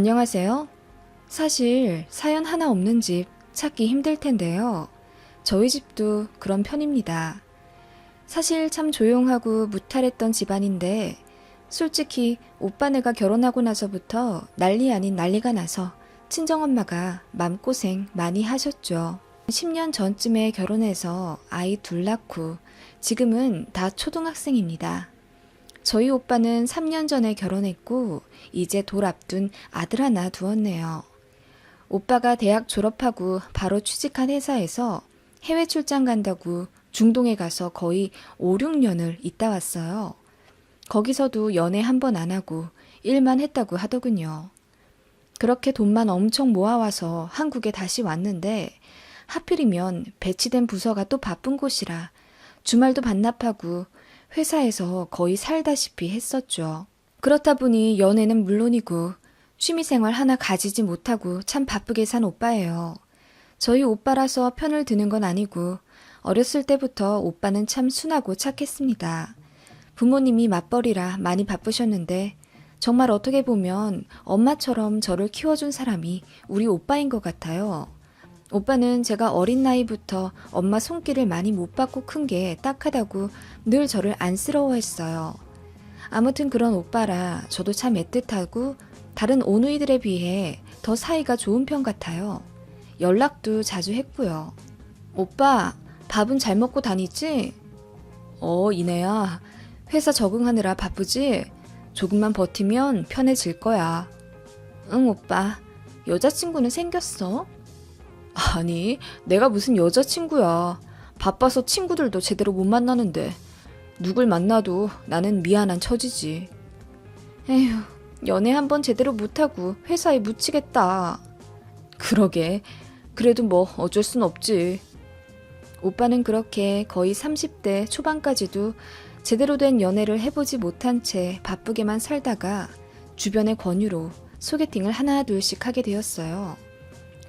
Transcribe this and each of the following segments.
안녕하세요. 사실 사연 하나 없는 집 찾기 힘들 텐데요. 저희 집도 그런 편입니다. 사실 참 조용하고 무탈했던 집안인데 솔직히 오빠네가 결혼하고 나서부터 난리 아닌 난리가 나서 친정엄마가 맘고생 많이 하셨죠. 10년 전쯤에 결혼해서 아이 둘 낳고 지금은 다 초등학생입니다. 저희 오빠는 3년 전에 결혼했고 이제 돌 앞둔 아들 하나 두었네요. 오빠가 대학 졸업하고 바로 취직한 회사에서 해외 출장 간다고 중동에 가서 거의 5, 6년을 있다 왔어요. 거기서도 연애 한 번 안 하고 일만 했다고 하더군요. 그렇게 돈만 엄청 모아와서 한국에 다시 왔는데 하필이면 배치된 부서가 또 바쁜 곳이라 주말도 반납하고 회사에서 거의 살다시피 했었죠. 그렇다 보니 연애는 물론이고 취미생활 하나 가지지 못하고 참 바쁘게 산 오빠예요. 저희 오빠라서 편을 드는 건 아니고 어렸을 때부터 오빠는 참 순하고 착했습니다. 부모님이 맞벌이라 많이 바쁘셨는데 정말 어떻게 보면 엄마처럼 저를 키워준 사람이 우리 오빠인 것 같아요. 오빠는 제가 어린 나이부터 엄마 손길을 많이 못 받고 큰 게 딱하다고 늘 저를 안쓰러워했어요. 아무튼 그런 오빠라 저도 참 애틋하고 다른 오누이들에 비해 더 사이가 좋은 편 같아요. 연락도 자주 했고요. 오빠, 밥은 잘 먹고 다니지? 이내야. 회사 적응하느라 바쁘지? 조금만 버티면 편해질 거야. 응, 오빠. 여자친구는 생겼어? 아니, 내가 무슨 여자친구야. 바빠서 친구들도 제대로 못 만나는데 누굴 만나도 나는 미안한 처지지. 에휴, 연애 한번 제대로 못하고 회사에 묻히겠다. 그러게, 그래도 뭐 어쩔 순 없지. 오빠는 그렇게 거의 30대 초반까지도 제대로 된 연애를 해보지 못한 채 바쁘게만 살다가 주변의 권유로 소개팅을 하나 둘씩 하게 되었어요.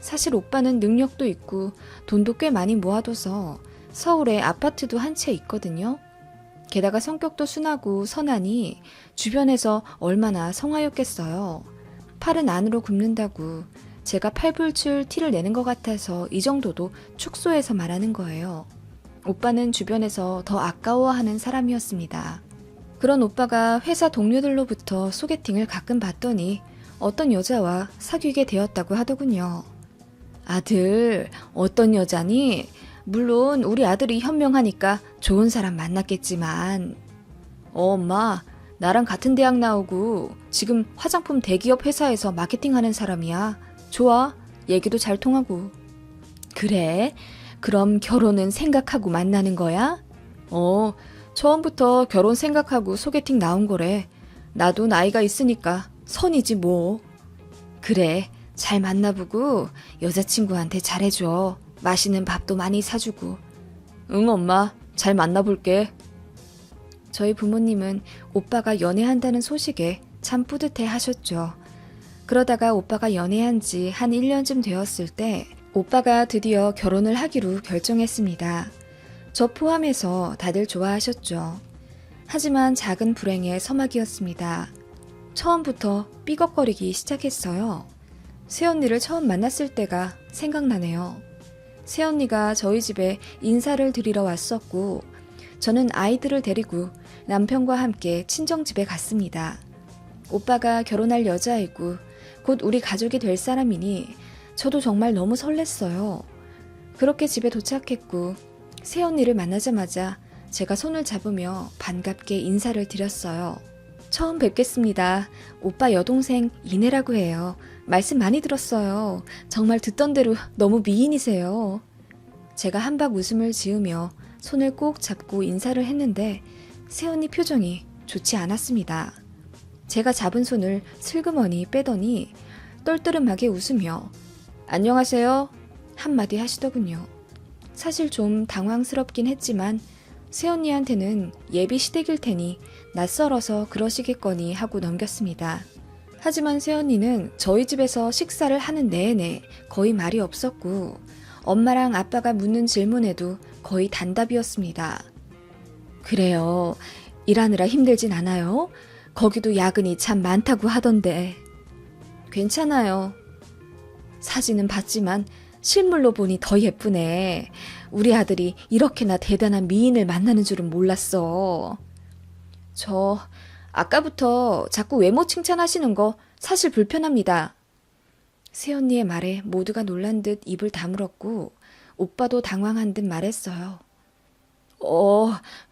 사실 오빠는 능력도 있고 돈도 꽤 많이 모아둬서 서울에 아파트도 한 채 있거든요. 게다가 성격도 순하고 선하니 주변에서 얼마나 성화였겠어요. 팔은 안으로 굽는다고 제가 팔불출 티를 내는 것 같아서 이 정도도 축소해서 말하는 거예요. 오빠는 주변에서 더 아까워하는 사람이었습니다. 그런 오빠가 회사 동료들로부터 소개팅을 가끔 받더니 어떤 여자와 사귀게 되었다고 하더군요. 아들, 어떤 여자니? 물론 우리 아들이 현명하니까 좋은 사람 만났겠지만. 엄마, 나랑 같은 대학 나오고 지금 화장품 대기업 회사에서 마케팅하는 사람이야. 좋아, 얘기도 잘 통하고. 그래? 그럼 결혼은 생각하고 만나는 거야? 처음부터 결혼 생각하고 소개팅 나온 거래. 나도 나이가 있으니까 선이지 뭐. 그래, 잘 만나보고 여자친구한테 잘해줘. 맛있는 밥도 많이 사주고. 응, 엄마. 잘 만나볼게. 저희 부모님은 오빠가 연애한다는 소식에 참 뿌듯해 하셨죠. 그러다가 오빠가 연애한 지 한 1년쯤 되었을 때 오빠가 드디어 결혼을 하기로 결정했습니다. 저 포함해서 다들 좋아하셨죠. 하지만 작은 불행의 서막이었습니다. 처음부터 삐걱거리기 시작했어요. 새언니를 처음 만났을 때가 생각나네요. 새언니가 저희 집에 인사를 드리러 왔었고 저는 아이들을 데리고 남편과 함께 친정집에 갔습니다. 오빠가 결혼할 여자이고 곧 우리 가족이 될 사람이니 저도 정말 너무 설렜어요. 그렇게 집에 도착했고 새언니를 만나자마자 제가 손을 잡으며 반갑게 인사를 드렸어요. 처음 뵙겠습니다. 오빠 여동생 이내라고 해요. 말씀 많이 들었어요. 정말 듣던 대로 너무 미인이세요. 제가 한박 웃음을 지으며 손을 꼭 잡고 인사를 했는데 새언니 표정이 좋지 않았습니다. 제가 잡은 손을 슬그머니 빼더니 떨떠름하게 웃으며 안녕하세요 한마디 하시더군요. 사실 좀 당황스럽긴 했지만 새언니한테는 예비 시댁일 테니 낯설어서 그러시겠거니 하고 넘겼습니다. 하지만 새언니는 저희 집에서 식사를 하는 내내 거의 말이 없었고 엄마랑 아빠가 묻는 질문에도 거의 단답이었습니다. 그래요. 일하느라 힘들진 않아요? 거기도 야근이 참 많다고 하던데. 괜찮아요. 사진은 봤지만 실물로 보니 더 예쁘네. 우리 아들이 이렇게나 대단한 미인을 만나는 줄은 몰랐어. 저 아까부터 자꾸 외모 칭찬하시는 거 사실 불편합니다. 새언니의 말에 모두가 놀란 듯 입을 다물었고 오빠도 당황한 듯 말했어요.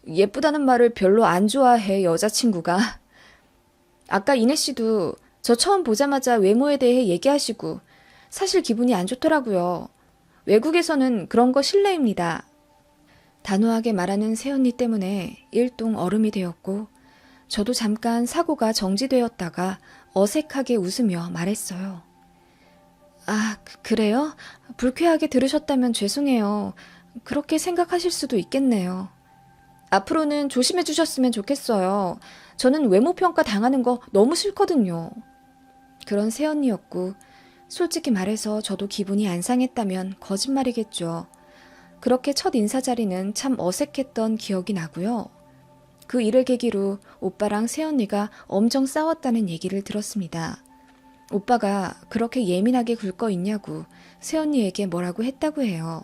예쁘다는 말을 별로 안 좋아해, 여자친구가. 아까 이내 씨도 저 처음 보자마자 외모에 대해 얘기하시고 사실 기분이 안 좋더라고요. 외국에서는 그런 거 실례입니다. 단호하게 말하는 새언니 때문에 일동 얼음이 되었고 저도 잠깐 사고가 정지되었다가 어색하게 웃으며 말했어요. 아, 그래요? 불쾌하게 들으셨다면 죄송해요. 그렇게 생각하실 수도 있겠네요. 앞으로는 조심해 주셨으면 좋겠어요. 저는 외모 평가 당하는 거 너무 싫거든요. 그런 새언니였고 솔직히 말해서 저도 기분이 안 상했다면 거짓말이겠죠. 그렇게 첫 인사 자리는 참 어색했던 기억이 나고요. 그 일을 계기로 오빠랑 새언니가 엄청 싸웠다는 얘기를 들었습니다. 오빠가 그렇게 예민하게 굴 거 있냐고 새언니에게 뭐라고 했다고 해요.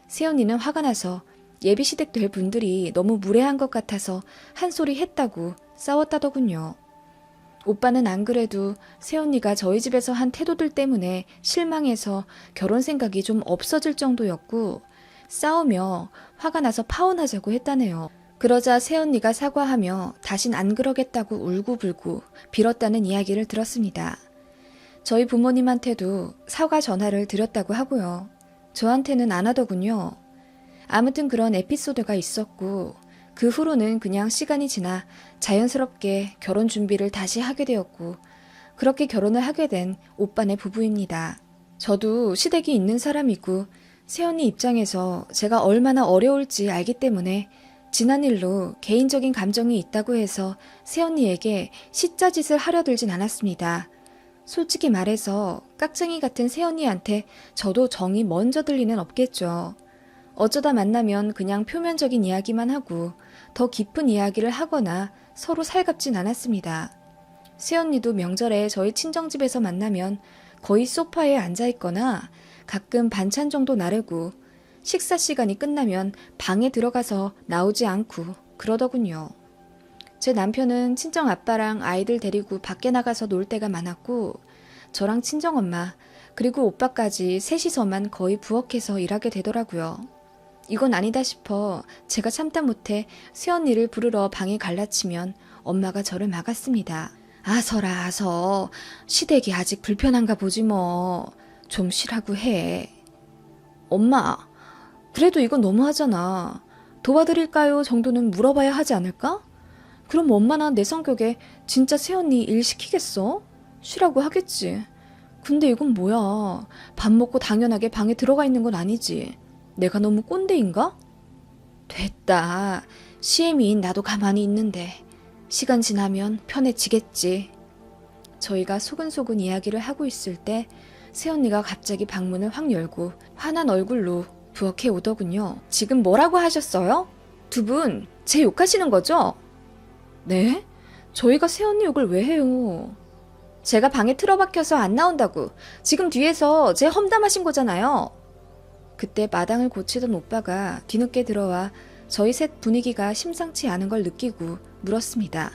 새언니는 화가 나서 예비시댁 될 분들이 너무 무례한 것 같아서 한 소리 했다고 싸웠다더군요. 오빠는 안 그래도 새언니가 저희 집에서 한 태도들 때문에 실망해서 결혼 생각이 좀 없어질 정도였고 싸우며 화가 나서 파혼하자고 했다네요. 그러자 새언니가 사과하며 다신 안 그러겠다고 울고불고 빌었다는 이야기를 들었습니다. 저희 부모님한테도 사과 전화를 드렸다고 하고요. 저한테는 안 하더군요. 아무튼 그런 에피소드가 있었고 그 후로는 그냥 시간이 지나 자연스럽게 결혼 준비를 다시 하게 되었고 그렇게 결혼을 하게 된 오빠네 부부입니다. 저도 시댁이 있는 사람이고 새언니 입장에서 제가 얼마나 어려울지 알기 때문에 지난 일로 개인적인 감정이 있다고 해서 새언니에게 시짜짓을 하려 들진 않았습니다. 솔직히 말해서 깍쟁이 같은 새언니한테 저도 정이 먼저 들 리는 없겠죠. 어쩌다 만나면 그냥 표면적인 이야기만 하고 더 깊은 이야기를 하거나 서로 살갑진 않았습니다. 새언니도 명절에 저희 친정집에서 만나면 거의 소파에 앉아있거나 가끔 반찬 정도 나르고 식사 시간이 끝나면 방에 들어가서 나오지 않고 그러더군요. 제 남편은 친정 아빠랑 아이들 데리고 밖에 나가서 놀 때가 많았고 저랑 친정엄마 그리고 오빠까지 셋이서만 거의 부엌에서 일하게 되더라고요. 이건 아니다 싶어 제가 참다 못해 새언니를 부르러 방에 갈라치면 엄마가 저를 막았습니다. 아서라 아서 시댁이 아직 불편한가 보지 뭐. 좀 쉬라고 해. 엄마 그래도 이건 너무하잖아. 도와드릴까요 정도는 물어봐야 하지 않을까? 그럼 엄마나 내 성격에 진짜 새언니 일 시키겠어? 쉬라고 하겠지. 근데 이건 뭐야. 밥 먹고 당연하게 방에 들어가 있는 건 아니지. 내가 너무 꼰대인가? 됐다. 시애미인 나도 가만히 있는데 시간 지나면 편해지겠지. 저희가 소근소근 이야기를 하고 있을 때 새언니가 갑자기 방문을 확 열고 화난 얼굴로 부엌에 오더군요. 지금 뭐라고 하셨어요? 두 분 제 욕하시는 거죠? 네? 저희가 새언니 욕을 왜 해요? 제가 방에 틀어박혀서 안 나온다고 지금 뒤에서 제 험담하신 거잖아요. 그때 마당을 고치던 오빠가 뒤늦게 들어와 저희 셋 분위기가 심상치 않은 걸 느끼고 물었습니다.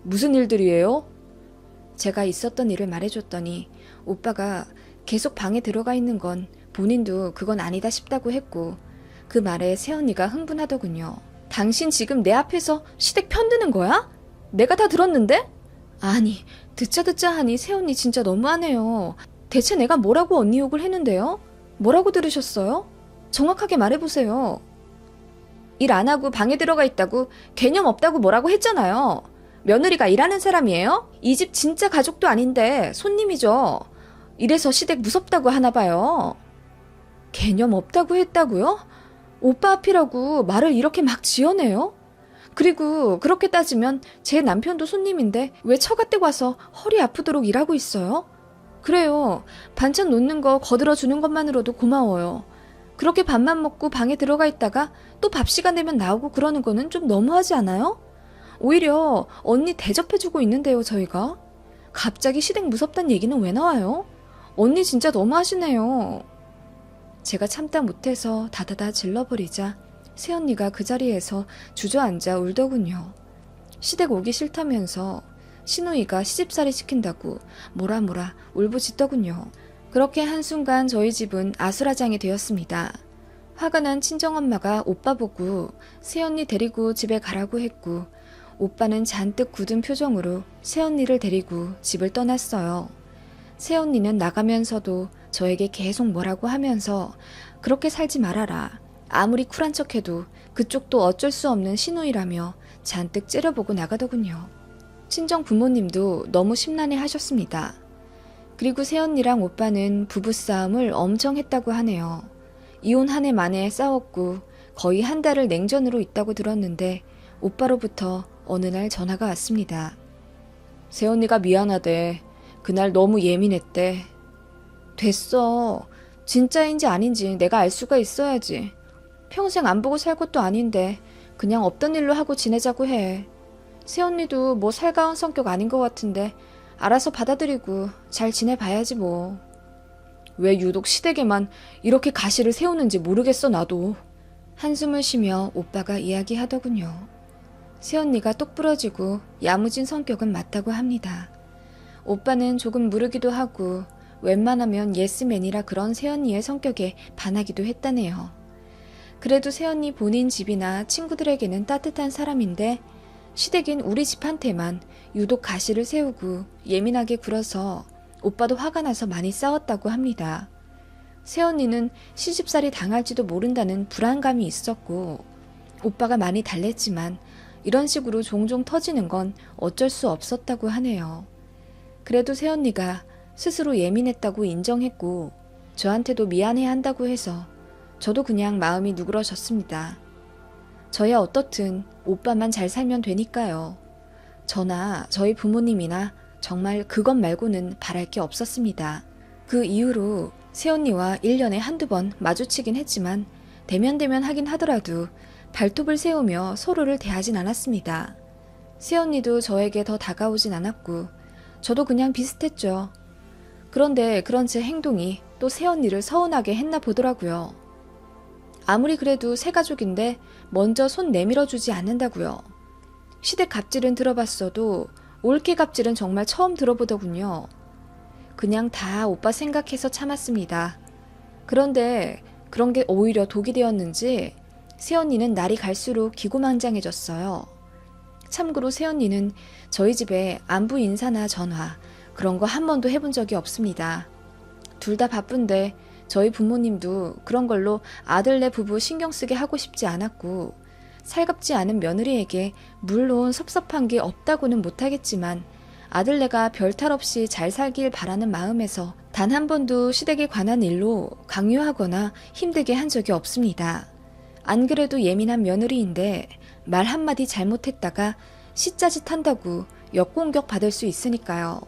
무슨 일들이에요? 제가 있었던 일을 말해줬더니 오빠가 계속 방에 들어가 있는 건 본인도 그건 아니다 싶다고 했고 그 말에 새언니가 흥분하더군요. 당신 지금 내 앞에서 시댁 편드는 거야? 내가 다 들었는데? 아니 듣자 하니 새언니 진짜 너무하네요. 대체 내가 뭐라고 언니 욕을 했는데요? 뭐라고 들으셨어요? 정확하게 말해보세요. 일 안 하고 방에 들어가 있다고 개념 없다고 뭐라고 했잖아요. 며느리가 일하는 사람이에요? 이 집 진짜 가족도 아닌데 손님이죠. 이래서 시댁 무섭다고 하나 봐요. 개념 없다고 했다고요? 오빠 앞이라고 말을 이렇게 막 지어내요? 그리고 그렇게 따지면 제 남편도 손님인데 왜 처갓댁 와서 허리 아프도록 일하고 있어요? 그래요. 반찬 놓는 거 거들어주는 것만으로도 고마워요. 그렇게 밥만 먹고 방에 들어가 있다가 또 밥 시간 되면 나오고 그러는 거는 좀 너무하지 않아요? 오히려 언니 대접해주고 있는데요, 저희가. 갑자기 시댁 무섭단 얘기는 왜 나와요? 언니 진짜 너무하시네요. 제가 참다 못해서 다다다 질러버리자 새언니가 그 자리에서 주저앉아 울더군요. 시댁 오기 싫다면서 시누이가 시집살이 시킨다고 뭐라 울부짖더군요. 그렇게 한순간 저희 집은 아수라장이 되었습니다. 화가 난 친정엄마가 오빠 보고 새언니 데리고 집에 가라고 했고 오빠는 잔뜩 굳은 표정으로 새언니를 데리고 집을 떠났어요. 새언니는 나가면서도 저에게 계속 뭐라고 하면서 그렇게 살지 말아라. 아무리 쿨한 척해도 그쪽도 어쩔 수 없는 시누이라며 잔뜩 째려보고 나가더군요. 친정 부모님도 너무 심란해 하셨습니다. 그리고 새언니랑 오빠는 부부싸움을 엄청 했다고 하네요. 이혼 한 해 만에 싸웠고 거의 한 달을 냉전으로 있다고 들었는데 오빠로부터 어느 날 전화가 왔습니다. 새언니가 미안하대. 그날 너무 예민했대. 됐어. 진짜인지 아닌지 내가 알 수가 있어야지. 평생 안 보고 살 것도 아닌데 그냥 없던 일로 하고 지내자고 해. 새언니도 뭐 살가운 성격 아닌 것 같은데 알아서 받아들이고 잘 지내봐야지 뭐. 왜 유독 시댁에만 이렇게 가시를 세우는지 모르겠어 나도. 한숨을 쉬며 오빠가 이야기하더군요. 새언니가 똑 부러지고 야무진 성격은 맞다고 합니다. 오빠는 조금 무르기도 하고 웬만하면 예스맨이라 그런 새언니의 성격에 반하기도 했다네요. 그래도 새언니 본인 집이나 친구들에게는 따뜻한 사람인데 시댁인 우리 집한테만 유독 가시를 세우고 예민하게 굴어서 오빠도 화가 나서 많이 싸웠다고 합니다. 새언니는 시집살이 당할지도 모른다는 불안감이 있었고 오빠가 많이 달랬지만 이런 식으로 종종 터지는 건 어쩔 수 없었다고 하네요. 그래도 새언니가 스스로 예민했다고 인정했고 저한테도 미안해한다고 해서 저도 그냥 마음이 누그러졌습니다. 저야 어떻든 오빠만 잘 살면 되니까요. 저나 저희 부모님이나 정말 그것 말고는 바랄 게 없었습니다. 그 이후로 새언니와 1년에 한두 번 마주치긴 했지만 대면 하긴 하더라도 발톱을 세우며 서로를 대하진 않았습니다. 새언니도 저에게 더 다가오진 않았고 저도 그냥 비슷했죠. 그런데 그런 제 행동이 또 새언니를 서운하게 했나 보더라고요. 아무리 그래도 새가족인데 먼저 손 내밀어주지 않는다고요. 시댁 갑질은 들어봤어도 올케 갑질은 정말 처음 들어보더군요. 그냥 다 오빠 생각해서 참았습니다. 그런데 그런 게 오히려 독이 되었는지 새언니는 날이 갈수록 기고만장해졌어요. 참고로 새언니는 저희 집에 안부 인사나 전화 그런 거 한 번도 해본 적이 없습니다. 둘 다 바쁜데 저희 부모님도 그런 걸로 아들네 부부 신경 쓰게 하고 싶지 않았고 살갑지 않은 며느리에게 물론 섭섭한 게 없다고는 못하겠지만 아들네가 별탈 없이 잘 살길 바라는 마음에서 단 한 번도 시댁에 관한 일로 강요하거나 힘들게 한 적이 없습니다. 안 그래도 예민한 며느리인데 말 한마디 잘못했다가 시짜짓 한다고 역공격 받을 수 있으니까요.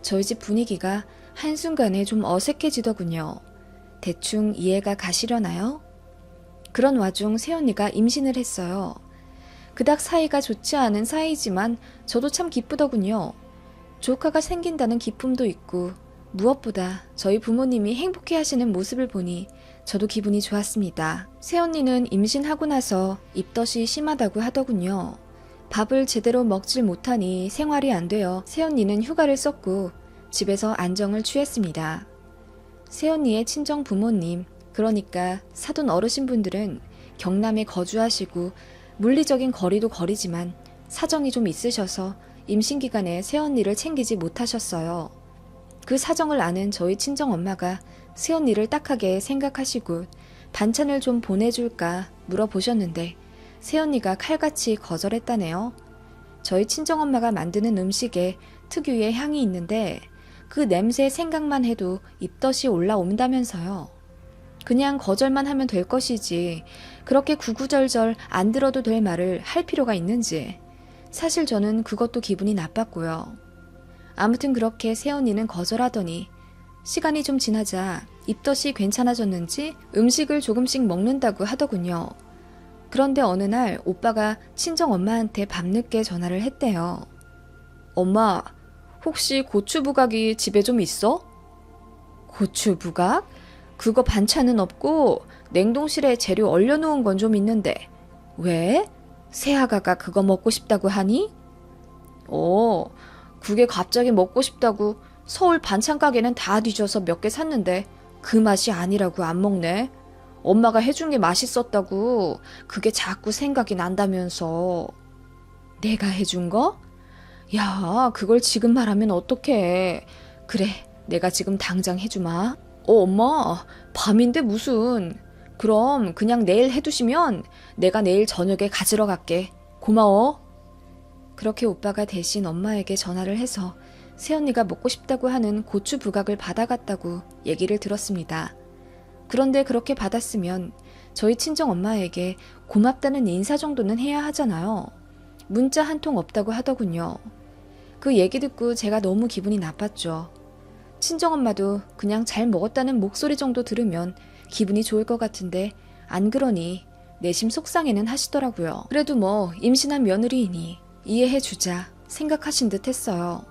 저희 집 분위기가 한순간에 좀 어색해지더군요. 대충 이해가 가시려나요? 그런 와중 새언니가 임신을 했어요. 그닥 사이가 좋지 않은 사이지만 저도 참 기쁘더군요. 조카가 생긴다는 기쁨도 있고 무엇보다 저희 부모님이 행복해 하시는 모습을 보니 저도 기분이 좋았습니다. 새언니는 임신하고 나서 입덧이 심하다고 하더군요. 밥을 제대로 먹질 못하니 생활이 안 되어 새언니는 휴가를 썼고 집에서 안정을 취했습니다. 새언니의 친정 부모님, 그러니까 사돈 어르신분들은 경남에 거주하시고 물리적인 거리도 거리지만 사정이 좀 있으셔서 임신 기간에 새언니를 챙기지 못하셨어요. 그 사정을 아는 저희 친정엄마가 새언니를 딱하게 생각하시고 반찬을 좀 보내줄까 물어보셨는데 새언니가 칼같이 거절했다네요. 저희 친정엄마가 만드는 음식에 특유의 향이 있는데 그 냄새 생각만 해도 입덧이 올라온다면서요. 그냥 거절만 하면 될 것이지 그렇게 구구절절 안 들어도 될 말을 할 필요가 있는지 사실 저는 그것도 기분이 나빴고요. 아무튼 그렇게 새언니는 거절하더니 시간이 좀 지나자 입덧이 괜찮아졌는지 음식을 조금씩 먹는다고 하더군요. 그런데 어느 날 오빠가 친정엄마한테 밤늦게 전화를 했대요. 엄마, 혹시 고추 부각이 집에 좀 있어? 고추 부각? 그거 반찬은 없고 냉동실에 재료 얼려놓은 건 좀 있는데. 왜? 새아가가 그거 먹고 싶다고 하니? 그게 갑자기 먹고 싶다고 서울 반찬 가게는 다 뒤져서 몇 개 샀는데 그 맛이 아니라고 안 먹네. 엄마가 해준 게 맛있었다고 그게 자꾸 생각이 난다면서. 내가 해준 거? 야, 그걸 지금 말하면 어떡해. 그래, 내가 지금 당장 해주마. 엄마, 밤인데 무슨. 그럼 그냥 내일 해두시면 내가 내일 저녁에 가지러 갈게. 고마워. 그렇게 오빠가 대신 엄마에게 전화를 해서 새언니가 먹고 싶다고 하는 고추 부각을 받아갔다고 얘기를 들었습니다. 그런데 그렇게 받았으면 저희 친정 엄마에게 고맙다는 인사 정도는 해야 하잖아요. 문자 한 통 없다고 하더군요. 그 얘기 듣고 제가 너무 기분이 나빴죠. 친정엄마도 그냥 잘 먹었다는 목소리 정도 들으면 기분이 좋을 것 같은데 안 그러니 내심 속상해는 하시더라고요. 그래도 뭐 임신한 며느리이니 이해해주자 생각하신 듯 했어요.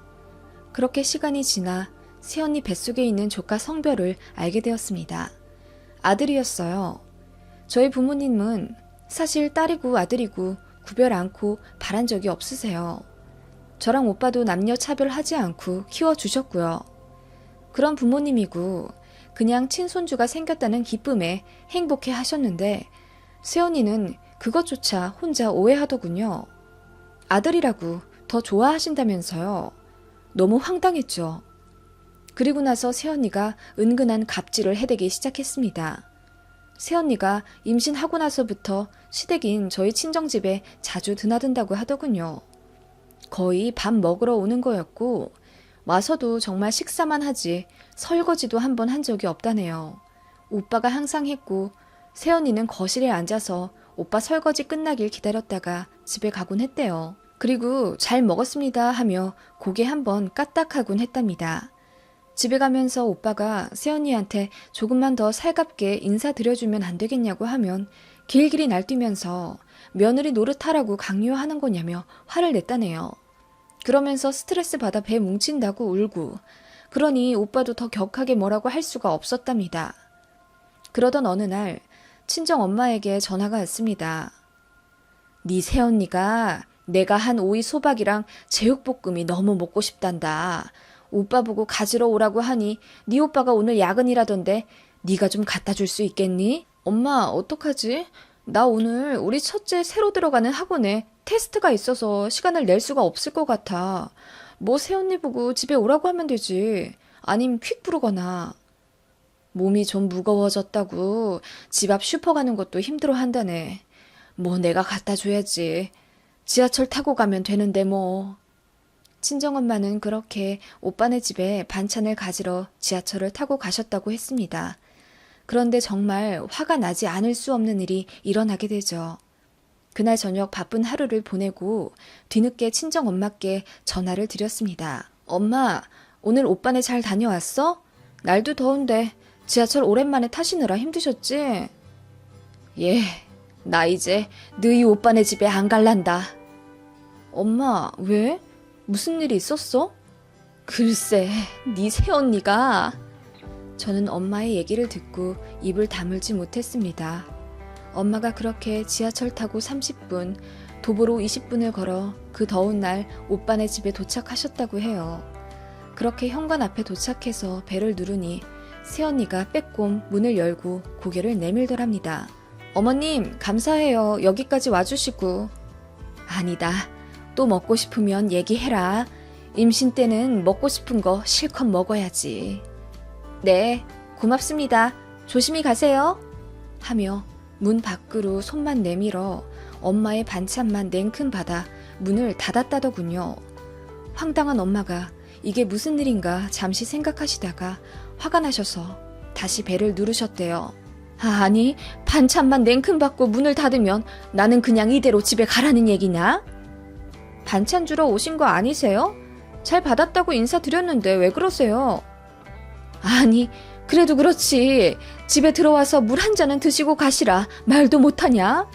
그렇게 시간이 지나 새언니 뱃속에 있는 조카 성별을 알게 되었습니다. 아들이었어요. 저희 부모님은 사실 딸이고 아들이고 구별 않고 바란 적이 없으세요. 저랑 오빠도 남녀 차별하지 않고 키워주셨고요. 그런 부모님이고 그냥 친손주가 생겼다는 기쁨에 행복해 하셨는데 새언니는 그것조차 혼자 오해하더군요. 아들이라고 더 좋아하신다면서요. 너무 황당했죠. 그리고 나서 새언니가 은근한 갑질을 해대기 시작했습니다. 새언니가 임신하고 나서부터 시댁인 저희 친정집에 자주 드나든다고 하더군요. 거의 밥 먹으러 오는 거였고 와서도 정말 식사만 하지 설거지도 한 번 한 적이 없다네요. 오빠가 항상 했고 새언니는 거실에 앉아서 오빠 설거지 끝나길 기다렸다가 집에 가곤 했대요. 그리고 잘 먹었습니다 하며 고개 한번 까딱하곤 했답니다. 집에 가면서 오빠가 새언니한테 조금만 더 살갑게 인사드려주면 안 되겠냐고 하면 길길이 날뛰면서 며느리 노릇하라고 강요하는 거냐며 화를 냈다네요. 그러면서 스트레스 받아 배 뭉친다고 울고 그러니 오빠도 더 격하게 뭐라고 할 수가 없었답니다. 그러던 어느 날 친정 엄마에게 전화가 왔습니다. 네 새언니가 내가 한 오이 소박이랑 제육볶음이 너무 먹고 싶단다. 오빠 보고 가지러 오라고 하니 네 오빠가 오늘 야근이라던데 네가 좀 갖다 줄 수 있겠니? 엄마 어떡하지? 나 오늘 우리 첫째 새로 들어가는 학원에 테스트가 있어서 시간을 낼 수가 없을 것 같아. 뭐 새언니 보고 집에 오라고 하면 되지. 아님 퀵 부르거나. 몸이 좀 무거워졌다고 집 앞 슈퍼 가는 것도 힘들어 한다네. 뭐 내가 갖다 줘야지. 지하철 타고 가면 되는데 뭐. 친정엄마는 그렇게 오빠네 집에 반찬을 가지러 지하철을 타고 가셨다고 했습니다. 그런데 정말 화가 나지 않을 수 없는 일이 일어나게 되죠. 그날 저녁 바쁜 하루를 보내고 뒤늦게 친정엄마께 전화를 드렸습니다. 엄마, 오늘 오빠네 잘 다녀왔어? 날도 더운데 지하철 오랜만에 타시느라 힘드셨지? 예, 나 이제 너희 오빠네 집에 안 갈란다. 엄마, 왜? 무슨 일이 있었어? 글쎄, 네 새언니가. 저는 엄마의 얘기를 듣고 입을 다물지 못했습니다. 엄마가 그렇게 지하철 타고 30분, 도보로 20분을 걸어 그 더운 날 오빠네 집에 도착하셨다고 해요. 그렇게 현관 앞에 도착해서 벨을 누르니 새언니가 빼꼼 문을 열고 고개를 내밀더랍니다. 어머님, 감사해요. 여기까지 와주시고. 아니다. 또 먹고 싶으면 얘기해라. 임신 때는 먹고 싶은 거 실컷 먹어야지. 네, 고맙습니다. 조심히 가세요. 하며 문 밖으로 손만 내밀어 엄마의 반찬만 냉큼 받아 문을 닫았다더군요. 황당한 엄마가 이게 무슨 일인가 잠시 생각하시다가 화가 나셔서 다시 벨을 누르셨대요. 아니, 반찬만 냉큼 받고 문을 닫으면 나는 그냥 이대로 집에 가라는 얘기냐? 반찬 주러 오신 거 아니세요? 잘 받았다고 인사드렸는데 왜 그러세요? 아니, 그래도 그렇지. 집에 들어와서 물 한 잔은 드시고 가시라. 말도 못하냐?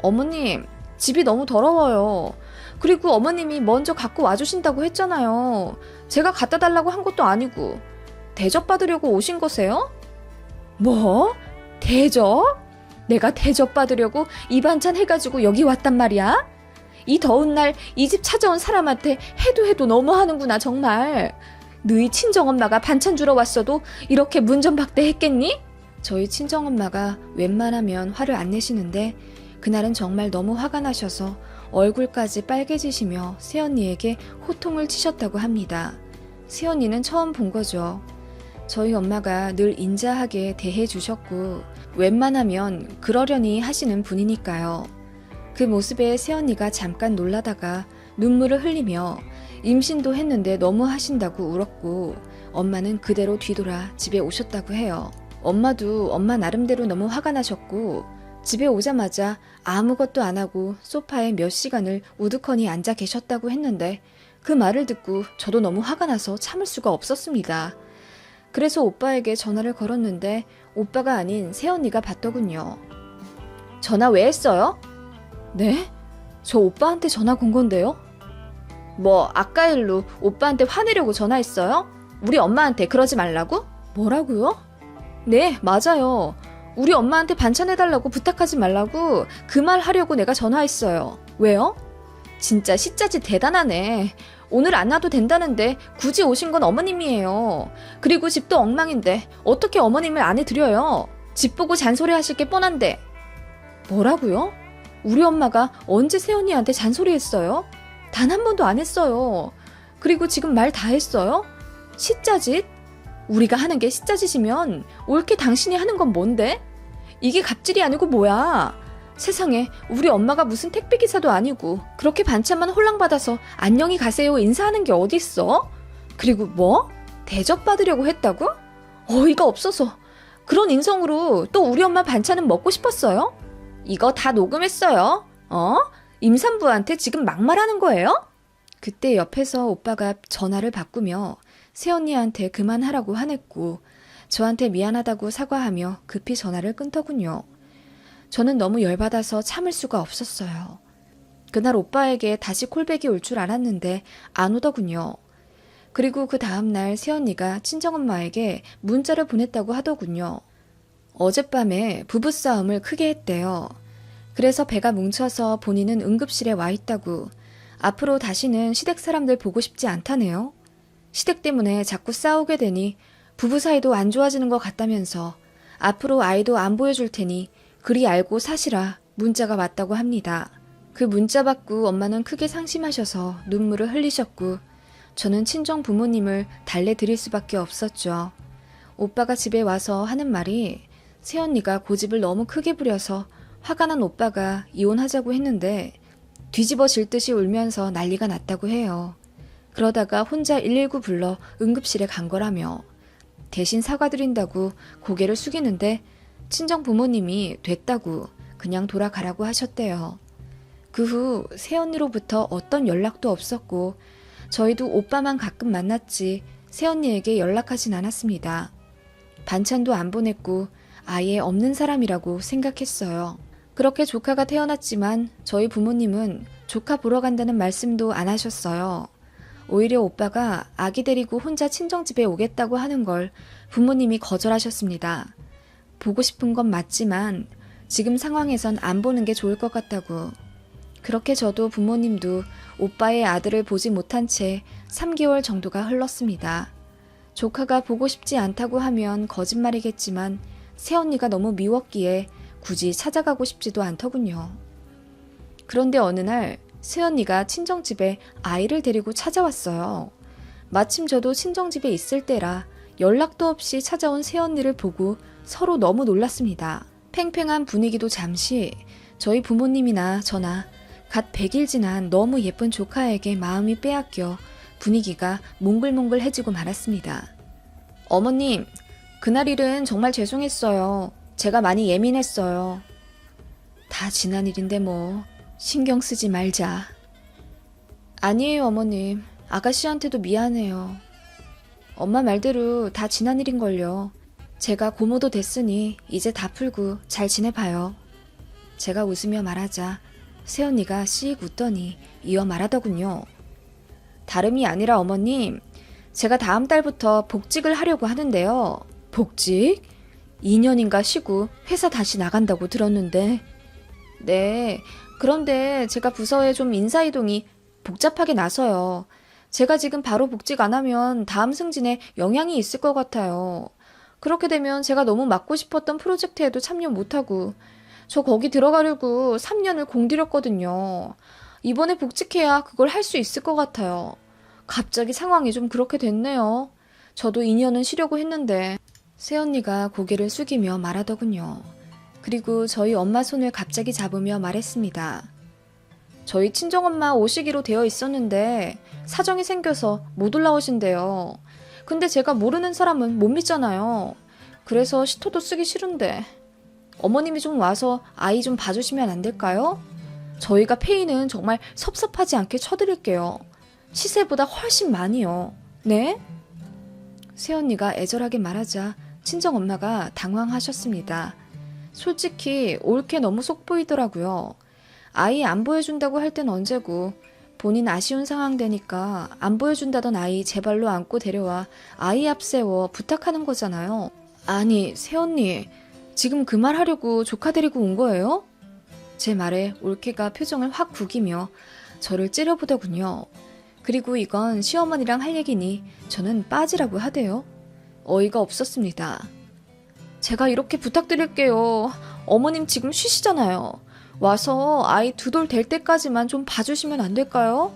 어머님, 집이 너무 더러워요. 그리고 어머님이 먼저 갖고 와주신다고 했잖아요. 제가 갖다 달라고 한 것도 아니고. 대접받으려고 오신 거세요? 뭐? 대접? 내가 대접받으려고 이 반찬 해가지고 여기 왔단 말이야? 이 더운 날 이 집 찾아온 사람한테 해도 너무하는구나 정말. 너희 친정엄마가 반찬 주러 왔어도 이렇게 문전박대했겠니? 저희 친정엄마가 웬만하면 화를 안 내시는데 그날은 정말 너무 화가 나셔서 얼굴까지 빨개지시며 새언니에게 호통을 치셨다고 합니다. 새언니는 처음 본 거죠. 저희 엄마가 늘 인자하게 대해주셨고 웬만하면 그러려니 하시는 분이니까요. 그 모습에 새언니가 잠깐 놀라다가 눈물을 흘리며 임신도 했는데 너무 하신다고 울었고 엄마는 그대로 뒤돌아 집에 오셨다고 해요. 엄마도 엄마 나름대로 너무 화가 나셨고 집에 오자마자 아무것도 안 하고 소파에 몇 시간을 우두커니 앉아 계셨다고 했는데 그 말을 듣고 저도 너무 화가 나서 참을 수가 없었습니다. 그래서 오빠에게 전화를 걸었는데 오빠가 아닌 새언니가 받더군요. 전화 왜 했어요? 네? 저 오빠한테 전화 건 건데요? 뭐 아까 일로 오빠한테 화내려고 전화했어요? 우리 엄마한테 그러지 말라고? 뭐라고요? 네, 맞아요. 우리 엄마한테 반찬해달라고 부탁하지 말라고 그 말 하려고 내가 전화했어요. 왜요? 진짜 시짜지 대단하네. 오늘 안 와도 된다는데 굳이 오신 건 어머님이에요. 그리고 집도 엉망인데 어떻게 어머님을 안해드려요? 집 보고 잔소리 하실 게 뻔한데. 뭐라고요? 우리 엄마가 언제 새언니한테 잔소리했어요? 단 한 번도 안 했어요. 그리고 지금 말 다 했어요? 시짜짓? 우리가 하는 게 시짜짓이면 옳게 당신이 하는 건 뭔데? 이게 갑질이 아니고 뭐야? 세상에 우리 엄마가 무슨 택배기사도 아니고 그렇게 반찬만 홀랑받아서 안녕히 가세요 인사하는 게 어딨어? 그리고 뭐? 대접받으려고 했다고? 어이가 없어서. 그런 인성으로 또 우리 엄마 반찬은 먹고 싶었어요? 이거 다 녹음했어요. 임산부한테 지금 막말하는 거예요? 그때 옆에서 오빠가 전화를 바꾸며 새언니한테 그만하라고 화냈고 저한테 미안하다고 사과하며 급히 전화를 끊더군요. 저는 너무 열받아서 참을 수가 없었어요. 그날 오빠에게 다시 콜백이 올 줄 알았는데 안 오더군요. 그리고 그 다음날 새언니가 친정엄마에게 문자를 보냈다고 하더군요. 어젯밤에 부부싸움을 크게 했대요. 그래서 배가 뭉쳐서 본인은 응급실에 와 있다고. 앞으로 다시는 시댁 사람들 보고 싶지 않다네요. 시댁 때문에 자꾸 싸우게 되니 부부 사이도 안 좋아지는 것 같다면서 앞으로 아이도 안 보여줄 테니 그리 알고 사시라 문자가 왔다고 합니다. 그 문자 받고 엄마는 크게 상심하셔서 눈물을 흘리셨고 저는 친정 부모님을 달래드릴 수밖에 없었죠. 오빠가 집에 와서 하는 말이 새언니가 고집을 너무 크게 부려서 화가 난 오빠가 이혼하자고 했는데 뒤집어질 듯이 울면서 난리가 났다고 해요. 그러다가 혼자 119 불러 응급실에 간 거라며 대신 사과드린다고 고개를 숙이는데 친정 부모님이 됐다고 그냥 돌아가라고 하셨대요. 그 후 새언니로부터 어떤 연락도 없었고 저희도 오빠만 가끔 만났지 새언니에게 연락하진 않았습니다. 반찬도 안 보냈고 아예 없는 사람이라고 생각했어요. 그렇게 조카가 태어났지만 저희 부모님은 조카 보러 간다는 말씀도 안 하셨어요. 오히려 오빠가 아기 데리고 혼자 친정집에 오겠다고 하는 걸 부모님이 거절하셨습니다. 보고 싶은 건 맞지만 지금 상황에선 안 보는 게 좋을 것 같다고. 그렇게 저도 부모님도 오빠의 아들을 보지 못한 채 3개월 정도가 흘렀습니다. 조카가 보고 싶지 않다고 하면 거짓말이겠지만 새언니가 너무 미웠기에 굳이 찾아가고 싶지도 않더군요. 그런데 어느 날 새언니가 친정집에 아이를 데리고 찾아왔어요. 마침 저도 친정집에 있을 때라 연락도 없이 찾아온 새언니를 보고 서로 너무 놀랐습니다. 팽팽한 분위기도 잠시 저희 부모님이나 저나 갓 100일 지난 너무 예쁜 조카에게 마음이 빼앗겨 분위기가 몽글몽글해지고 말았습니다. 어머님, 그날 일은 정말 죄송했어요. 제가 많이 예민했어요. 다 지난 일인데 뭐 신경 쓰지 말자. 아니에요, 어머님. 아가씨한테도 미안해요. 엄마 말대로 다 지난 일인걸요. 제가 고모도 됐으니 이제 다 풀고 잘 지내봐요. 제가 웃으며 말하자 새언니가 씩 웃더니 이어 말하더군요. 다름이 아니라 어머님, 제가 다음 달부터 복직을 하려고 하는데요. 복직? 2년인가 쉬고 회사 다시 나간다고 들었는데. 네, 그런데 제가 부서에 좀 인사이동이 복잡하게 나서요. 제가 지금 바로 복직 안 하면 다음 승진에 영향이 있을 것 같아요. 그렇게 되면 제가 너무 맡고 싶었던 프로젝트에도 참여 못하고, 저 거기 들어가려고 3년을 공들였거든요. 이번에 복직해야 그걸 할 수 있을 것 같아요. 갑자기 상황이 좀 그렇게 됐네요. 저도 2년은 쉬려고 했는데. 새언니가 고개를 숙이며 말하더군요. 그리고 저희 엄마 손을 갑자기 잡으며 말했습니다. 저희 친정엄마 오시기로 되어 있었는데 사정이 생겨서 못 올라오신대요. 근데 제가 모르는 사람은 못 믿잖아요. 그래서 시토도 쓰기 싫은데 어머님이 좀 와서 아이 좀 봐주시면 안 될까요? 저희가 페이는 정말 섭섭하지 않게 쳐드릴게요. 시세보다 훨씬 많이요. 네? 새언니가 애절하게 말하자 친정엄마가 당황하셨습니다. 솔직히 옳게 너무 속 보이더라고요. 아이 안 보여준다고 할 땐 언제고 본인 아쉬운 상황 되니까 안 보여준다던 아이 제 발로 안고 데려와 아이 앞세워 부탁하는 거잖아요. 아니 새언니 지금 그 말 하려고 조카 데리고 온 거예요? 제 말에 올케가 표정을 확 구기며 저를 찌려보더군요. 그리고 이건 시어머니랑 할 얘기니 저는 빠지라고 하대요. 어이가 없었습니다. 제가 이렇게 부탁드릴게요. 어머님 지금 쉬시잖아요. 와서 아이 2돌 될 때까지만 좀 봐주시면 안 될까요?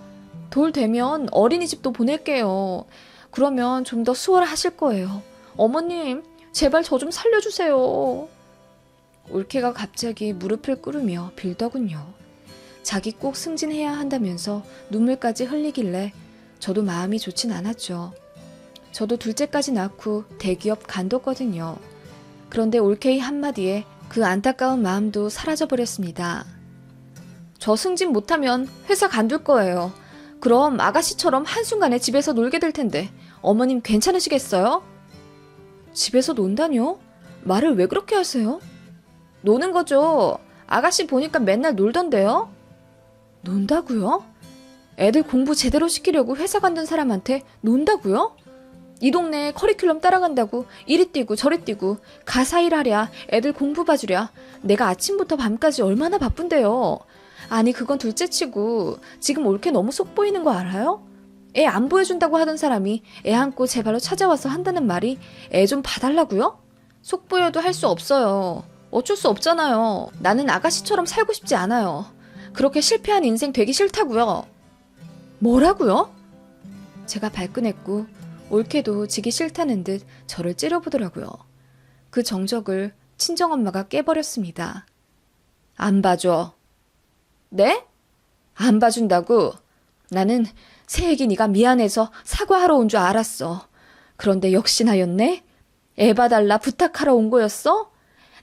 돌 되면 어린이집도 보낼게요. 그러면 좀 더 수월하실 거예요. 어머님, 제발 저 좀 살려주세요. 올케가 갑자기 무릎을 꿇으며 빌더군요. 자기 꼭 승진해야 한다면서 눈물까지 흘리길래 저도 마음이 좋진 않았죠. 저도 둘째까지 낳고 대기업 간뒀거든요. 그런데 올케의 한마디에 그 안타까운 마음도 사라져버렸습니다. 저 승진 못하면 회사 간둘 거예요. 그럼 아가씨처럼 한순간에 집에서 놀게 될 텐데 어머님 괜찮으시겠어요? 집에서 논다뇨? 말을 왜 그렇게 하세요? 노는 거죠. 아가씨 보니까 맨날 놀던데요? 논다고요? 애들 공부 제대로 시키려고 회사 간둔 사람한테 논다고요? 이 동네에 커리큘럼 따라간다고 이리 뛰고 저리 뛰고 가사 일하랴 애들 공부 봐주랴 내가 아침부터 밤까지 얼마나 바쁜데요. 아니 그건 둘째치고 지금 올케 너무 속 보이는 거 알아요? 애 안 보여준다고 하던 사람이 애 안고 제 발로 찾아와서 한다는 말이 애 좀 봐달라고요? 속 보여도 할 수 없어요. 어쩔 수 없잖아요. 나는 아가씨처럼 살고 싶지 않아요. 그렇게 실패한 인생 되기 싫다고요. 뭐라고요? 제가 발끈했고 올케도 지기 싫다는 듯 저를 찌려보더라고요. 그 정적을 친정엄마가 깨버렸습니다. 안 봐줘. 네? 안 봐준다고? 나는 새애기 네가 미안해서 사과하러 온 줄 알았어. 그런데 역시나였네? 애 봐달라 부탁하러 온 거였어?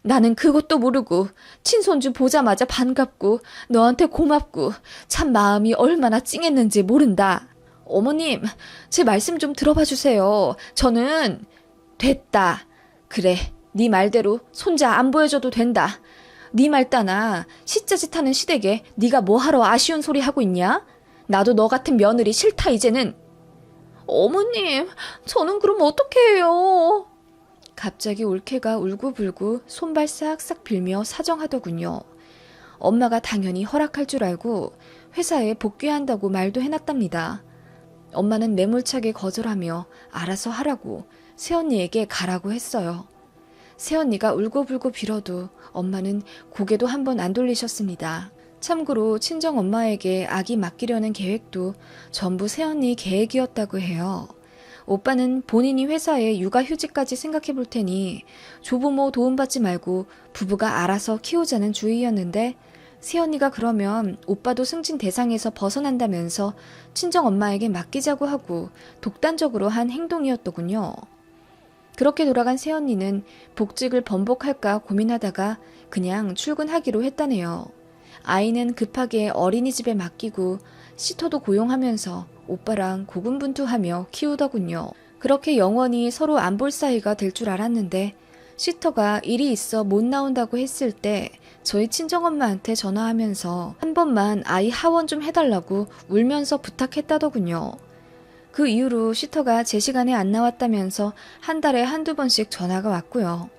나는 그것도 모르고 친손주 보자마자 반갑고 너한테 고맙고 참 마음이 얼마나 찡했는지 모른다. 어머님, 제 말씀 좀 들어봐 주세요. 저는 됐다. 그래, 네 말대로 손자 안 보여줘도 된다. 네 말 따나 시짜짓 하는 시댁에 네가 뭐하러 아쉬운 소리 하고 있냐? 나도 너 같은 며느리 싫다 이제는. 어머님, 저는 그럼 어떻게 해요? 갑자기 올케가 울고불고 손발 싹싹 빌며 사정하더군요. 엄마가 당연히 허락할 줄 알고 회사에 복귀한다고 말도 해놨답니다. 엄마는 매몰차게 거절하며 알아서 하라고 새언니에게 가라고 했어요. 새언니가 울고불고 빌어도 엄마는 고개도 한번 안 돌리셨습니다. 참고로 친정엄마에게 아기 맡기려는 계획도 전부 새언니 계획이었다고 해요. 오빠는 본인이 회사에 육아휴직까지 생각해 볼 테니 조부모 도움받지 말고 부부가 알아서 키우자는 주의였는데 새언니가 그러면 오빠도 승진 대상에서 벗어난다면서 친정엄마에게 맡기자고 하고 독단적으로 한 행동이었더군요. 그렇게 돌아간 새언니는 복직을 번복할까 고민하다가 그냥 출근하기로 했다네요. 아이는 급하게 어린이집에 맡기고 시터도 고용하면서 오빠랑 고군분투하며 키우더군요. 그렇게 영원히 서로 안 볼 사이가 될 줄 알았는데 시터가 일이 있어 못 나온다고 했을 때 저희 친정엄마한테 전화하면서 한 번만 아이 하원 좀 해달라고 울면서 부탁했다더군요. 그 이후로 시터가 제 시간에 안 나왔다면서 한 달에 한두 번씩 전화가 왔고요.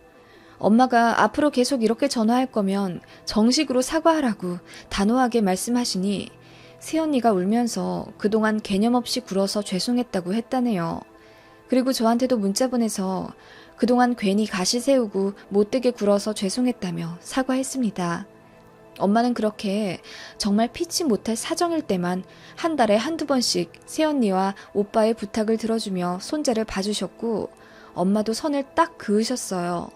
엄마가 앞으로 계속 이렇게 전화할 거면 정식으로 사과하라고 단호하게 말씀하시니 새언니가 울면서 그동안 개념 없이 굴어서 죄송했다고 했다네요. 그리고 저한테도 문자 보내서 그동안 괜히 가시 세우고 못되게 굴어서 죄송했다며 사과했습니다. 엄마는 그렇게 정말 피치 못할 사정일 때만 한 달에 한두 번씩 새언니와 오빠의 부탁을 들어주며 손자를 봐주셨고 엄마도 선을 딱 그으셨어요.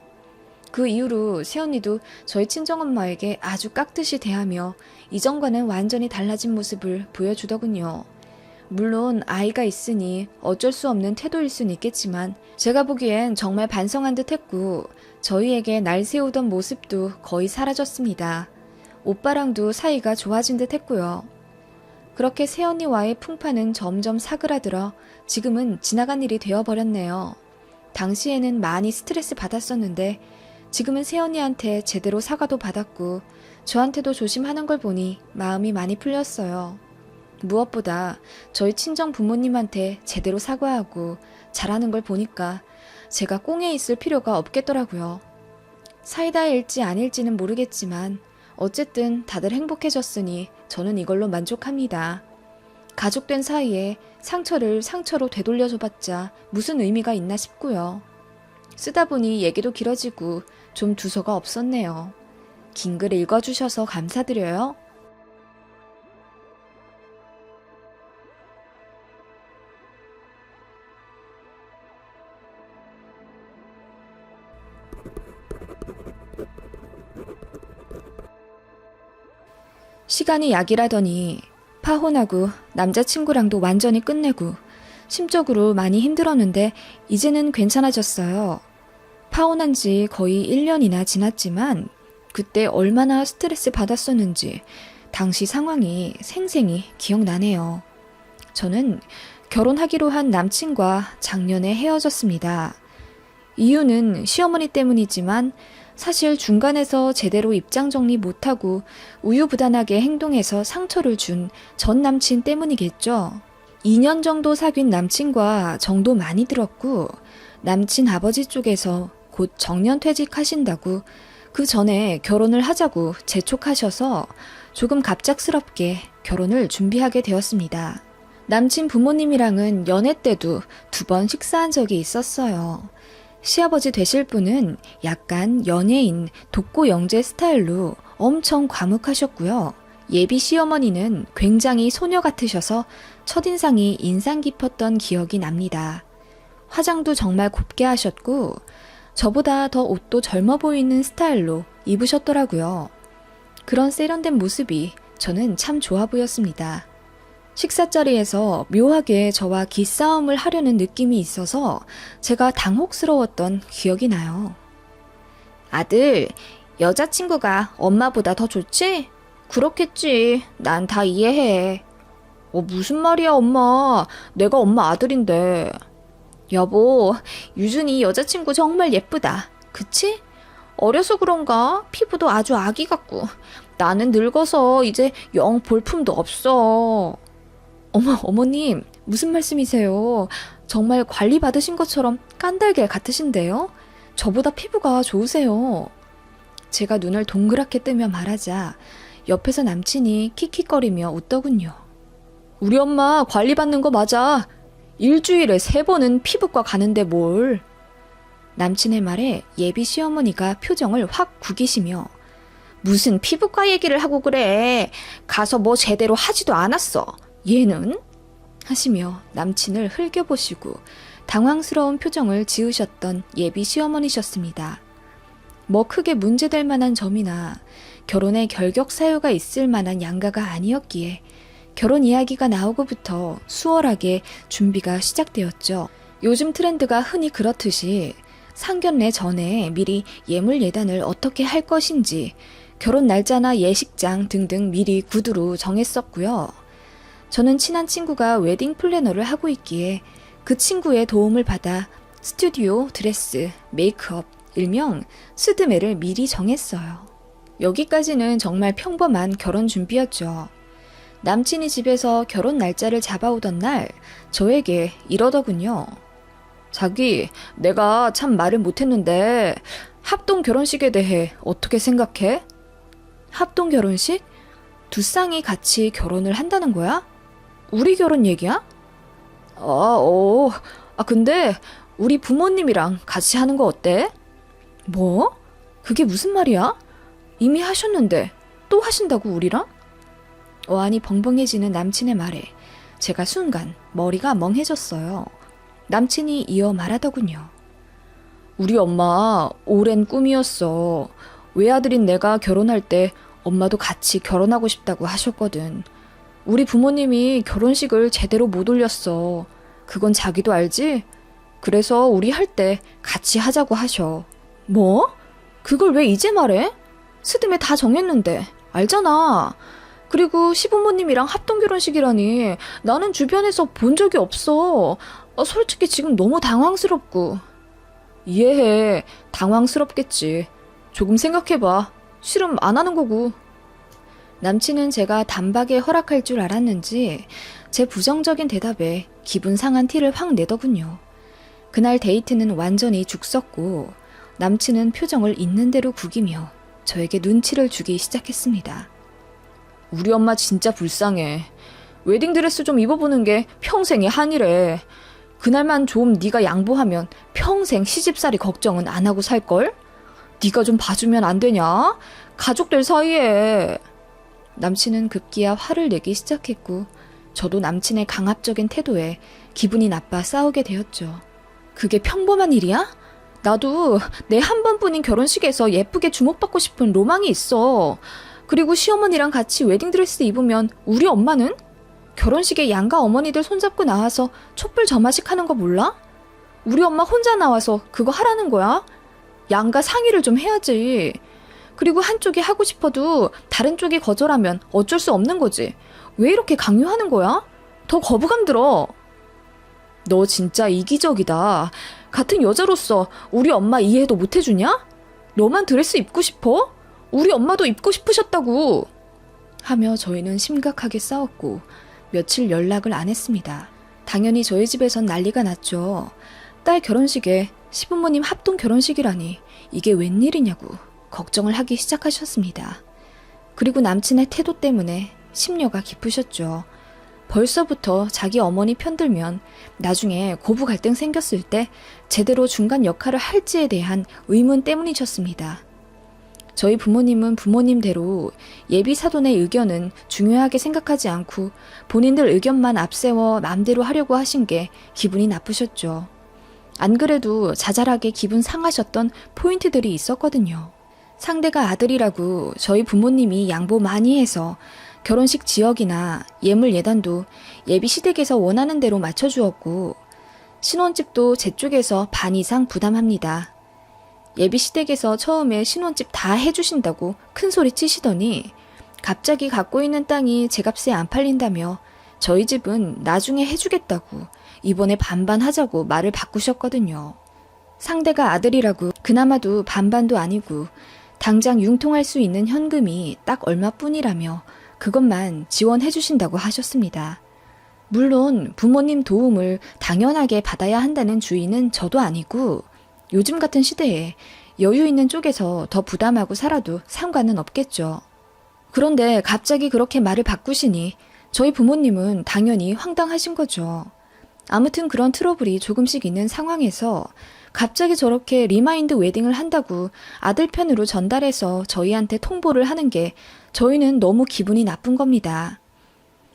그 이후로 새언니도 저희 친정엄마에게 아주 깍듯이 대하며 이전과는 완전히 달라진 모습을 보여주더군요. 물론 아이가 있으니 어쩔 수 없는 태도일 순 있겠지만 제가 보기엔 정말 반성한 듯 했고 저희에게 날 세우던 모습도 거의 사라졌습니다. 오빠랑도 사이가 좋아진 듯 했고요. 그렇게 새언니와의 풍파는 점점 사그라들어 지금은 지나간 일이 되어버렸네요. 당시에는 많이 스트레스 받았었는데 지금은 새언니한테 제대로 사과도 받았고 저한테도 조심하는 걸 보니 마음이 많이 풀렸어요. 무엇보다 저희 친정 부모님한테 제대로 사과하고 잘하는 걸 보니까 제가 꽁에 있을 필요가 없겠더라고요. 사이다일지 아닐지는 모르겠지만 어쨌든 다들 행복해졌으니 저는 이걸로 만족합니다. 가족된 사이에 상처를 상처로 되돌려줘봤자 무슨 의미가 있나 싶고요. 쓰다 보니 얘기도 길어지고 좀 두서가 없었네요. 긴 글 읽어주셔서 감사드려요. 시간이 약이라더니 파혼하고 남자친구랑도 완전히 끝내고 심적으로 많이 힘들었는데 이제는 괜찮아졌어요. 파혼한 지 거의 1년이나 지났지만 그때 얼마나 스트레스 받았었는지 당시 상황이 생생히 기억나네요. 저는 결혼하기로 한 남친과 작년에 헤어졌습니다. 이유는 시어머니 때문이지만 사실 중간에서 제대로 입장 정리 못하고 우유부단하게 행동해서 상처를 준 전 남친 때문이겠죠. 2년 정도 사귄 남친과 정도 많이 들었고 남친 아버지 쪽에서 곧 정년퇴직하신다고 그 전에 결혼을 하자고 재촉하셔서 조금 갑작스럽게 결혼을 준비하게 되었습니다. 남친 부모님이랑은 연애 때도 2번 식사한 적이 있었어요. 시아버지 되실 분은 약간 연예인, 독고 영재 스타일로 엄청 과묵하셨고요. 예비 시어머니는 굉장히 소녀 같으셔서 첫인상이 인상 깊었던 기억이 납니다. 화장도 정말 곱게 하셨고 저보다 더 옷도 젊어 보이는 스타일로 입으셨더라고요. 그런 세련된 모습이 저는 참 좋아 보였습니다. 식사 자리에서 묘하게 저와 기싸움을 하려는 느낌이 있어서 제가 당혹스러웠던 기억이 나요. 아들, 여자친구가 엄마보다 더 좋지? 그렇겠지. 난 다 이해해. 무슨 말이야, 엄마. 내가 엄마 아들인데. 여보, 유준이 여자친구 정말 예쁘다. 그치? 어려서 그런가? 피부도 아주 아기 같고. 나는 늙어서 이제 영 볼품도 없어. 어머님, 무슨 말씀이세요? 정말 관리 받으신 것처럼 깐달걀 같으신데요? 저보다 피부가 좋으세요. 제가 눈을 동그랗게 뜨며 말하자 옆에서 남친이 킥킥거리며 웃더군요. 우리 엄마 관리 받는 거 맞아. 일주일에 3번은 피부과 가는데 뭘. 남친의 말에 예비 시어머니가 표정을 확 구기시며 무슨 피부과 얘기를 하고 그래. 가서 뭐 제대로 하지도 않았어. 얘는? 하시며 남친을 흘겨보시고 당황스러운 표정을 지으셨던 예비 시어머니셨습니다. 뭐 크게 문제될 만한 점이나 결혼에 결격 사유가 있을 만한 양가가 아니었기에 결혼 이야기가 나오고부터 수월하게 준비가 시작되었죠. 요즘 트렌드가 흔히 그렇듯이 상견례 전에 미리 예물 예단을 어떻게 할 것인지 결혼 날짜나 예식장 등등 미리 구두로 정했었고요. 저는 친한 친구가 웨딩 플래너를 하고 있기에 그 친구의 도움을 받아 스튜디오, 드레스, 메이크업, 일명 스드메를 미리 정했어요. 여기까지는 정말 평범한 결혼 준비였죠. 남친이 집에서 결혼 날짜를 잡아오던 날 저에게 이러더군요. 자기, 내가 참 말을 못했는데 합동 결혼식에 대해 어떻게 생각해? 합동 결혼식? 두 쌍이 같이 결혼을 한다는 거야? 우리 결혼 얘기야? 근데 우리 부모님이랑 같이 하는 거 어때? 뭐? 그게 무슨 말이야? 이미 하셨는데 또 하신다고 우리랑? 어안이 벙벙해지는 남친의 말에 제가 순간 머리가 멍해졌어요. 남친이 이어 말하더군요. 우리 엄마 오랜 꿈이었어. 외아들인 내가 결혼할 때 엄마도 같이 결혼하고 싶다고 하셨거든. 우리 부모님이 결혼식을 제대로 못 올렸어. 그건 자기도 알지? 그래서 우리 할 때 같이 하자고 하셔. 뭐? 그걸 왜 이제 말해? 스드메 다 정했는데. 알잖아. 그리고 시부모님이랑 합동 결혼식이라니 나는 주변에서 본 적이 없어. 솔직히 지금 너무 당황스럽고. 이해해. 당황스럽겠지. 조금 생각해봐. 싫으면 안 하는 거고. 남친은 제가 단박에 허락할 줄 알았는지 제 부정적인 대답에 기분 상한 티를 확 내더군요. 그날 데이트는 완전히 죽었고 남친은 표정을 있는 대로 구기며 저에게 눈치를 주기 시작했습니다. 우리 엄마 진짜 불쌍해. 웨딩드레스 좀 입어보는 게 평생의 한이래. 그날만 좀 네가 양보하면 평생 시집살이 걱정은 안 하고 살걸? 네가 좀 봐주면 안 되냐? 가족들 사이에. 남친은 급기야 화를 내기 시작했고 저도 남친의 강압적인 태도에 기분이 나빠 싸우게 되었죠. 그게 평범한 일이야? 나도 내 한 번뿐인 결혼식에서 예쁘게 주목받고 싶은 로망이 있어. 그리고 시어머니랑 같이 웨딩드레스 입으면 우리 엄마는? 결혼식에 양가 어머니들 손잡고 나와서 촛불 점화식 하는 거 몰라? 우리 엄마 혼자 나와서 그거 하라는 거야? 양가 상의를 좀 해야지. 그리고 한쪽이 하고 싶어도 다른 쪽이 거절하면 어쩔 수 없는 거지. 왜 이렇게 강요하는 거야? 더 거부감 들어. 너 진짜 이기적이다. 같은 여자로서 우리 엄마 이해도 못 해주냐? 너만 드레스 입고 싶어? 우리 엄마도 입고 싶으셨다고. 하며 저희는 심각하게 싸웠고 며칠 연락을 안 했습니다. 당연히 저희 집에선 난리가 났죠. 딸 결혼식에 시부모님 합동 결혼식이라니 이게 웬일이냐고 걱정을 하기 시작하셨습니다. 그리고 남친의 태도 때문에 심려가 깊으셨죠. 벌써부터 자기 어머니 편들면 나중에 고부 갈등 생겼을 때 제대로 중간 역할을 할지에 대한 의문 때문이셨습니다. 저희 부모님은 부모님대로 예비 사돈의 의견은 중요하게 생각하지 않고 본인들 의견만 앞세워 마음대로 하려고 하신 게 기분이 나쁘셨죠. 안 그래도 자잘하게 기분 상하셨던 포인트들이 있었거든요. 상대가 아들이라고 저희 부모님이 양보 많이 해서 결혼식 지역이나 예물 예단도 예비 시댁에서 원하는 대로 맞춰주었고 신혼집도 제 쪽에서 반 이상 부담합니다. 예비 시댁에서 처음에 신혼집 다 해주신다고 큰 소리 치시더니 갑자기 갖고 있는 땅이 제 값에 안 팔린다며 저희 집은 나중에 해주겠다고 이번에 반반 하자고 말을 바꾸셨거든요. 상대가 아들이라고 그나마도 반반도 아니고 당장 융통할 수 있는 현금이 딱 얼마뿐이라며 그것만 지원해 주신다고 하셨습니다. 물론 부모님 도움을 당연하게 받아야 한다는 주의는 저도 아니고 요즘 같은 시대에 여유 있는 쪽에서 더 부담하고 살아도 상관은 없겠죠. 그런데 갑자기 그렇게 말을 바꾸시니 저희 부모님은 당연히 황당하신 거죠. 아무튼 그런 트러블이 조금씩 있는 상황에서 갑자기 저렇게 리마인드 웨딩을 한다고 아들 편으로 전달해서 저희한테 통보를 하는 게 저희는 너무 기분이 나쁜 겁니다.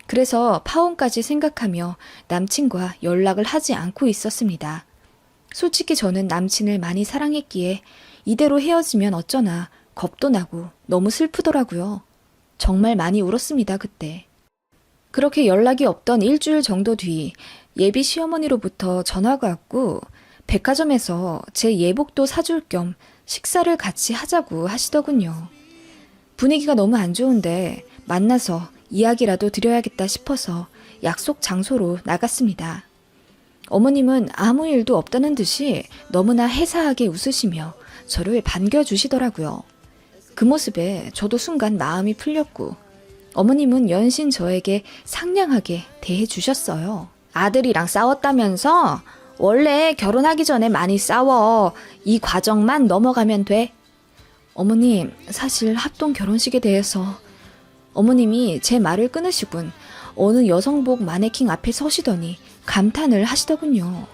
그래서 파혼까지 생각하며 남친과 연락을 하지 않고 있었습니다. 솔직히 저는 남친을 많이 사랑했기에 이대로 헤어지면 어쩌나 겁도 나고 너무 슬프더라고요. 정말 많이 울었습니다, 그때. 그렇게 연락이 없던 일주일 정도 뒤 예비 시어머니로부터 전화가 왔고 백화점에서 제 예복도 사줄 겸 식사를 같이 하자고 하시더군요. 분위기가 너무 안 좋은데 만나서 이야기라도 드려야겠다 싶어서 약속 장소로 나갔습니다. 어머님은 아무 일도 없다는 듯이 너무나 해사하게 웃으시며 저를 반겨주시더라고요. 그 모습에 저도 순간 마음이 풀렸고 어머님은 연신 저에게 상냥하게 대해주셨어요. 아들이랑 싸웠다면서? 원래 결혼하기 전에 많이 싸워. 이 과정만 넘어가면 돼. 어머님, 사실 합동 결혼식에 대해서 어머님이 제 말을 끊으시곤 어느 여성복 마네킹 앞에 서시더니 감탄을 하시더군요.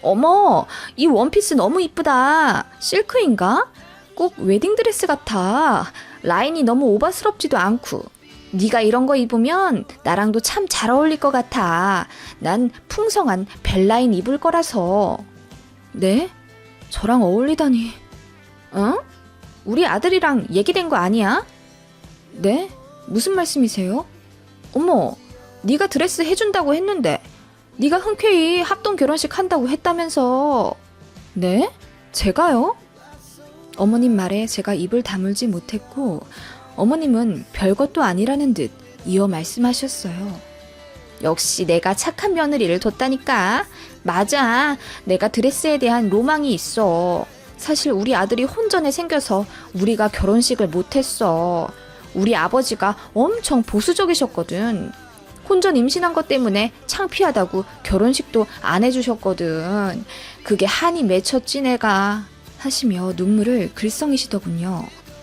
어머, 이 원피스 너무 이쁘다. 실크인가? 꼭 웨딩드레스 같아. 라인이 너무 오바스럽지도 않고. 네가 이런 거 입으면 나랑도 참 잘 어울릴 것 같아. 난 풍성한 벨라인 입을 거라서. 네? 저랑 어울리다니. 어? 우리 아들이랑 얘기된 거 아니야? 네? 무슨 말씀이세요? 어머, 네가 드레스 해준다고 했는데 네가 흔쾌히 합동 결혼식 한다고 했다면서. 네? 제가요? 어머님 말에 제가 입을 다물지 못했고 어머님은 별것도 아니라는 듯 이어 말씀하셨어요. 역시 내가 착한 며느리를 뒀다니까. 맞아, 내가 드레스에 대한 로망이 있어. 사실 우리 아들이 혼전에 생겨서 우리가 결혼식을 못했어. 우리 아버지가 엄청 보수적이셨거든. 혼전 임신한 것 때문에 창피하다고 결혼식도 안 해주셨거든. 그게 한이 맺혔지 내가. 하시며 눈물을 글썽이시더군요.